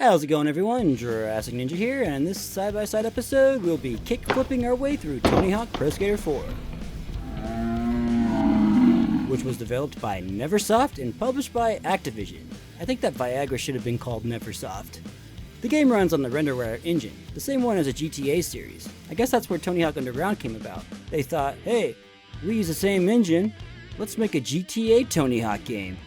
How's it going, everyone? JurassicNinja here, and in this side-by-side episode, we'll be kick-flipping our way through Tony Hawk Pro Skater 4, which was developed by Neversoft and published by Activision. I think that Viagra should have been called Neversoft. The game runs on the Renderware engine, the same one as a GTA series. I guess that's where Tony Hawk Underground came about. They thought, hey, we use the same engine, let's make a GTA Tony Hawk game.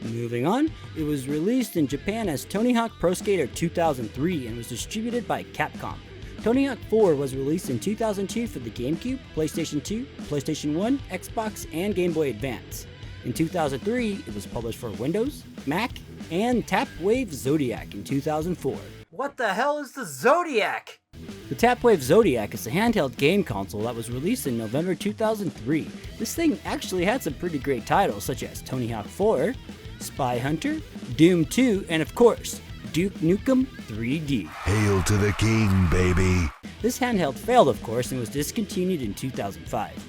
Moving on, it was released in Japan as Tony Hawk Pro Skater 2003 and was distributed by Capcom. Tony Hawk 4 was released in 2002 for the Gamecube, PlayStation 2, PlayStation 1, Xbox, and Game Boy Advance. In 2003, it was published for Windows, Mac, and Tapwave Zodiac in 2004. What the hell is the Zodiac? The Tapwave Zodiac is a handheld game console that was released in November 2003. This thing actually had some pretty great titles such as Tony Hawk 4, Spy Hunter, Doom 2, and of course, Duke Nukem 3D. Hail to the king, baby! This handheld failed, of course, and was discontinued in 2005.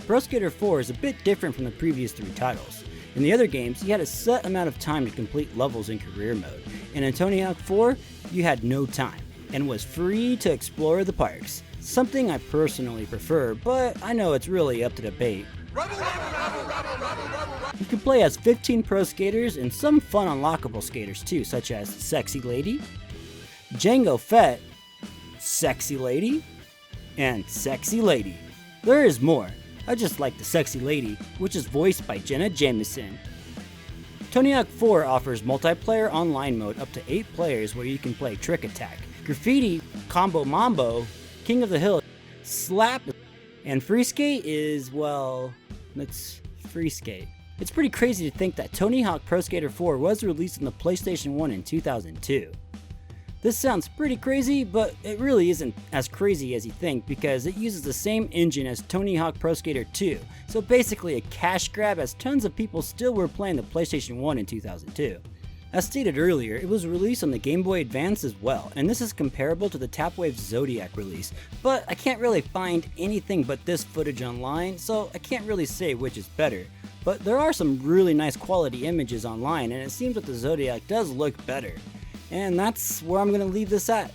Pro Skater 4 is a bit different from the previous three titles. In the other games, you had a set amount of time to complete levels in career mode, and in Tony Hawk 4, you had no time, and was free to explore the parks. Something I personally prefer, but I know it's really up to debate. You can play as 15 pro skaters and some fun unlockable skaters too, such as Sexy Lady, Django Fett, Sexy Lady, and Sexy Lady. There is more. I just like the Sexy Lady, which is voiced by Jenna Jameson. Tony Hawk 4 offers multiplayer online mode up to 8 players where you can play Trick Attack, Graffiti, Combo Mambo, King of the Hill, Slap, and Free Skate is, well, it's Free Skate. It's pretty crazy to think that Tony Hawk Pro Skater 4 was released on the PlayStation 1 in 2002. This sounds pretty crazy, but it really isn't as crazy as you think because it uses the same engine as Tony Hawk Pro Skater 2, so basically a cash grab as tons of people still were playing the PlayStation 1 in 2002. As stated earlier, it was released on the Game Boy Advance as well, and this is comparable to the Tapwave Zodiac release, but I can't really find anything but this footage online, so I can't really say which is better. But there are some really nice quality images online, and it seems that the Zodiac does look better. And that's where I'm going to leave this at.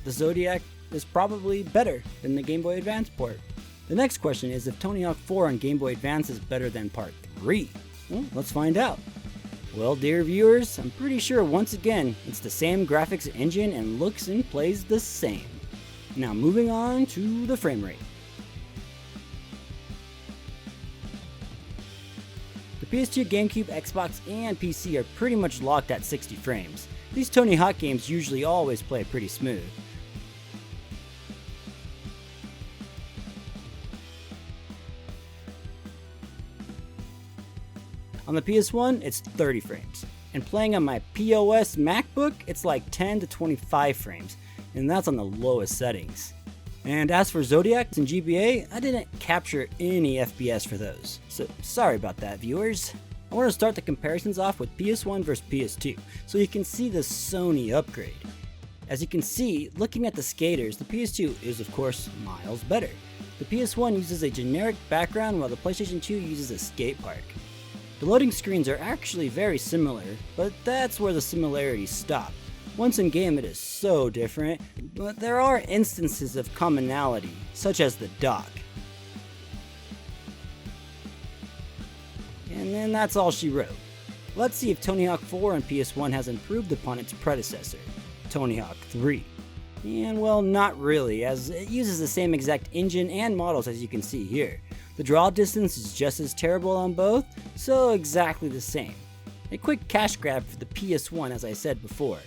The Zodiac is probably better than the Game Boy Advance port. The next question is if Tony Hawk 4 on Game Boy Advance is better than Part 3. Well, let's find out. Well, dear viewers, I'm pretty sure once again it's the same graphics engine and looks and plays the same. Now moving on to the frame rate. The PS2, Gamecube, Xbox, and PC are pretty much locked at 60 frames. These Tony Hawk games usually always play pretty smooth. On the PS1, it's 30 frames, and playing on my POS MacBook, it's like 10 to 25 frames, and that's on the lowest settings. And as for Zodiac and GBA, I didn't capture any FPS for those, so sorry about that, viewers. I want to start the comparisons off with PS1 versus PS2, so you can see the Sony upgrade. As you can see, looking at the skaters, the PS2 is of course miles better. The PS1 uses a generic background while the PlayStation 2 uses a skate park. The loading screens are actually very similar, but that's where the similarities stop. Once in game it is so different, but there are instances of commonality, such as the dock. And then that's all she wrote. Let's see if Tony Hawk 4 on PS1 has improved upon its predecessor, Tony Hawk 3. And well, not really, as it uses the same exact engine and models as you can see here. The draw distance is just as terrible on both, so exactly the same. A quick cash grab for the PS1 as I said before.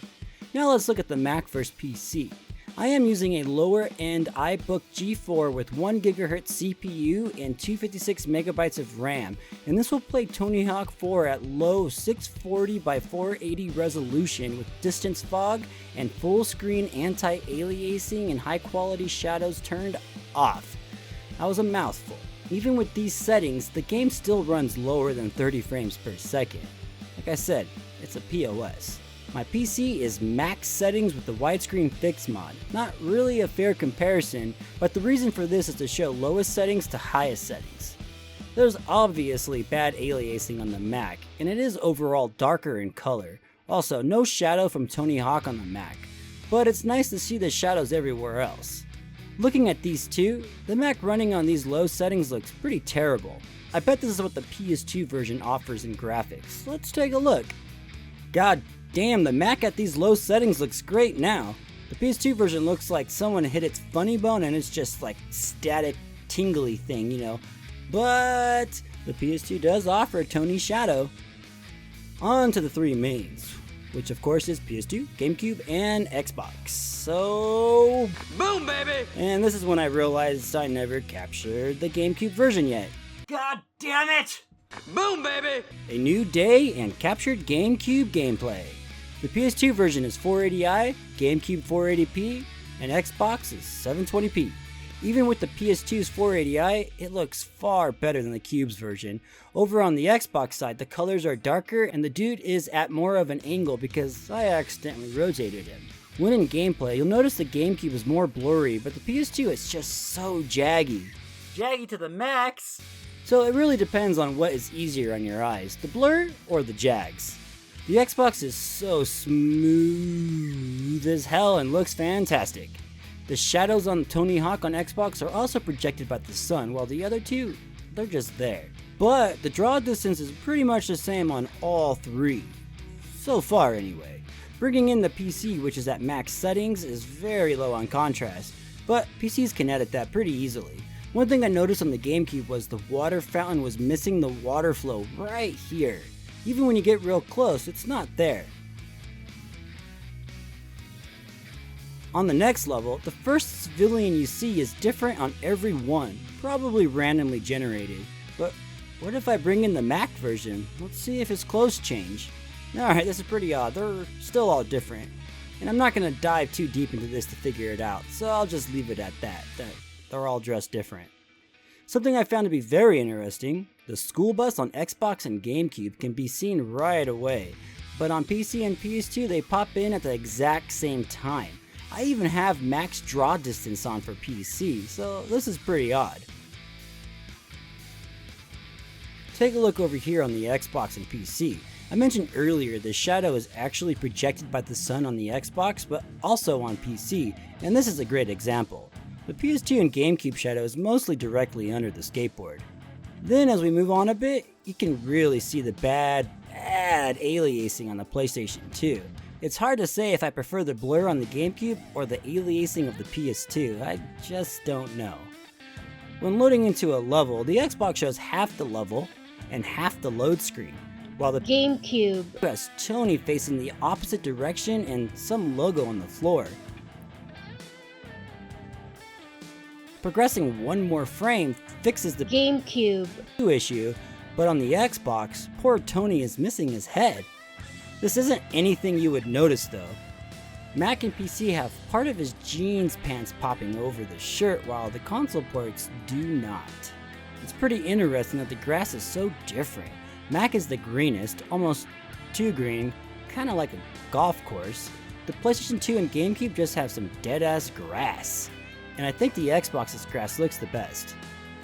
Now let's look at the Mac vs PC. I am using a lower end iBook G4 with 1GHz CPU and 256MB of RAM, and this will play Tony Hawk 4 at low 640x480 resolution with distance fog and full screen anti-aliasing and high quality shadows turned off. That was a mouthful. Even with these settings, the game still runs lower than 30 frames per second. Like I said, it's a POS. My PC is max settings with the widescreen fix mod. Not really a fair comparison, but the reason for this is to show lowest settings to highest settings. There's obviously bad aliasing on the Mac, and it is overall darker in color, Also, no shadow from Tony Hawk on the Mac, but it's nice to see the shadows everywhere else. Looking at these two, the Mac running on these low settings looks pretty terrible. I bet this is what the PS2 version offers in graphics. Let's take a look. God damn, the Mac at these low settings looks great now. The PS2 version looks like someone hit its funny bone and it's just like static tingly thing, you know. But the PS2 does offer a Tony shadow. On to the three mains, which of course is PS2, GameCube, and Xbox. So, boom baby! And this is when I realized I never captured the GameCube version yet. God damn it! Boom baby! A new day and captured GameCube gameplay. The PS2 version is 480i, GameCube 480p, and Xbox is 720p. Even with the PS2's 480i, it looks far better than the Cube's version. Over on the Xbox side, the colors are darker and the dude is at more of an angle because I accidentally rotated him. When in gameplay, you'll notice the GameCube is more blurry, but the PS2 is just so jaggy. Jaggy to the max! So it really depends on what is easier on your eyes, the blur or the jags. The Xbox is so smooth as hell and looks fantastic. The shadows on Tony Hawk on Xbox are also projected by the sun, while the other two, they're just there. But the draw distance is pretty much the same on all three. So far anyway. Bringing in the PC, which is at max settings, is very low on contrast, but PCs can edit that pretty easily. One thing I noticed on the GameCube was the water fountain was missing the water flow right here. Even when you get real close, it's not there. On the next level, the first civilian you see is different on every one, probably randomly generated. But what if I bring in the Mac version? Let's see if his clothes change. Alright, this is pretty odd, they're still all different. And I'm not going to dive too deep into this to figure it out, so I'll just leave it at that they're all dressed different. Something I found to be very interesting, the school bus on Xbox and GameCube can be seen right away, but on PC and PS2 they pop in at the exact same time. I even have max draw distance on for PC, so this is pretty odd. Take a look over here on the Xbox and PC. I mentioned earlier the shadow is actually projected by the sun on the Xbox, but also on PC, and this is a great example. The PS2 and GameCube shadow is mostly directly under the skateboard. Then as we move on a bit, you can really see the bad aliasing on the PlayStation 2. It's hard to say if I prefer the blur on the GameCube or the aliasing of the PS2, I just don't know. When loading into a level, the Xbox shows half the level and half the load screen, while the GameCube has Tony facing the opposite direction and some logo on the floor. Progressing one more frame fixes the GameCube issue, but on the Xbox, poor Tony is missing his head. This isn't anything you would notice though. Mac and PC have part of his jeans pants popping over the shirt while the console ports do not. It's pretty interesting that the grass is so different. Mac is the greenest, almost too green, kinda like a golf course. The PlayStation 2 and GameCube just have some dead ass grass. And I think the Xbox's grass looks the best.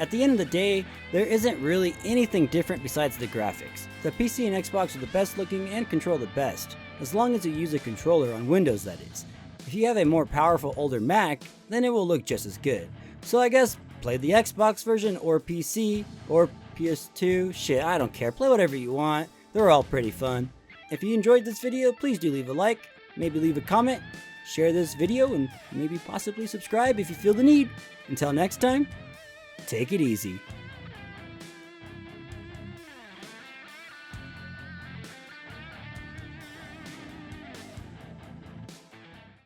At the end of the day, there isn't really anything different besides the graphics. The PC and Xbox are the best looking and control the best, as long as you use a controller on Windows that is. If you have a more powerful older Mac, then it will look just as good. So I guess play the Xbox version or PC or PS2, shit I don't care, play whatever you want, they're all pretty fun. If you enjoyed this video, please do leave a like, maybe leave a comment, share this video, and maybe possibly subscribe if you feel the need. Until next time, take it easy.